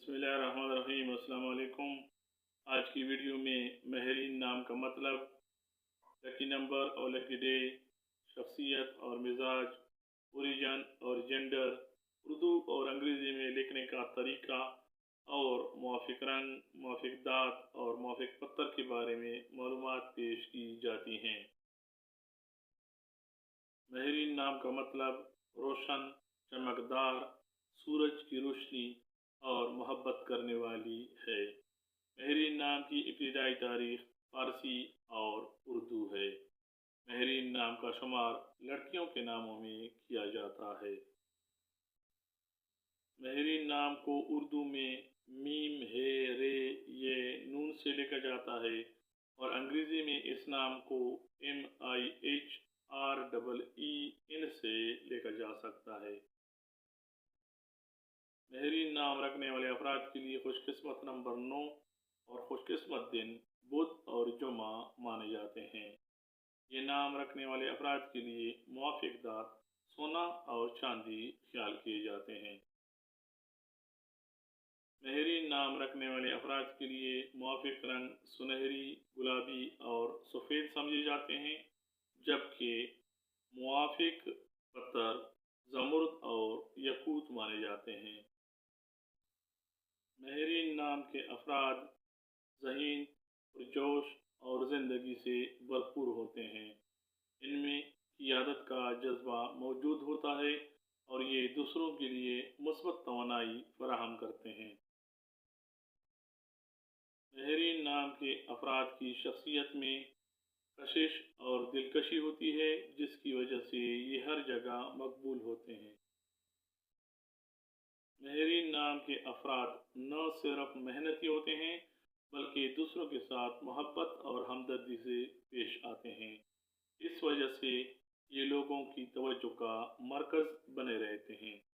बिस्मिल्लाहिर्रहमानिर्रहीम। अस्सलाम वालेकुम। आज की वीडियो में महरीन नाम का मतलब, लकी नंबर और लकी डे, शख्सियत और मिजाज, ओरिजन और जेंडर, उर्दू और अंग्रेज़ी में लिखने का तरीका और मुवाफिक रंग, मुवाफिक दात और मुवाफिक पत्थर के बारे में मालूमात पेश की जाती हैं। महरीन नाम का मतलब रोशन, चमकदार, सूरज की रोशनी और मोहब्बत करने वाली है। महरीन नाम की इब्तिदाई तारीख फारसी और उर्दू है। महरीन नाम का शुमार लड़कियों के नामों में किया जाता है। महरीन नाम को उर्दू में मीम, हे, रे, ये, नून से लिखा जाता है और अंग्रेज़ी में इस नाम को MIHREEN से लिखा जा सकता है। महरीन नाम रखने वाले अफराद के लिए खुशकिस्मत नंबर 9 और खुशकिस्मत दिन बुध और जुमा माने जाते हैं। ये नाम रखने वाले अफराद के लिए मुवाफिक दात सोना और चांदी ख्याल किए जाते हैं। महरीन नाम रखने वाले अफराद के लिए मुवाफिक रंग सुनहरी, गुलाबी और सफ़ेद समझे जाते हैं, जबकि मुवाफिक पत्थर ज़मुर्द और यकूत माने जाते हैं। महरीन नाम के अफराद ज़हीन, पुरजोश और ज़िंदगी से भरपूर होते हैं। इनमें क़ियादत का जज्बा मौजूद होता है और ये दूसरों के लिए मुस्बत तवानाई फराहम करते हैं। महरीन नाम के अफराद की शख्सियत में कशिश और दिलकशी होती है, जिसकी वजह से ये हर जगह मकबूल होते हैं। महरीन नाम के अफराद न सिर्फ मेहनती होते हैं, बल्कि दूसरों के साथ मोहब्बत और हमदर्दी से पेश आते हैं। इस वजह से ये लोगों की तवज्जो का मरकज़ बने रहते हैं।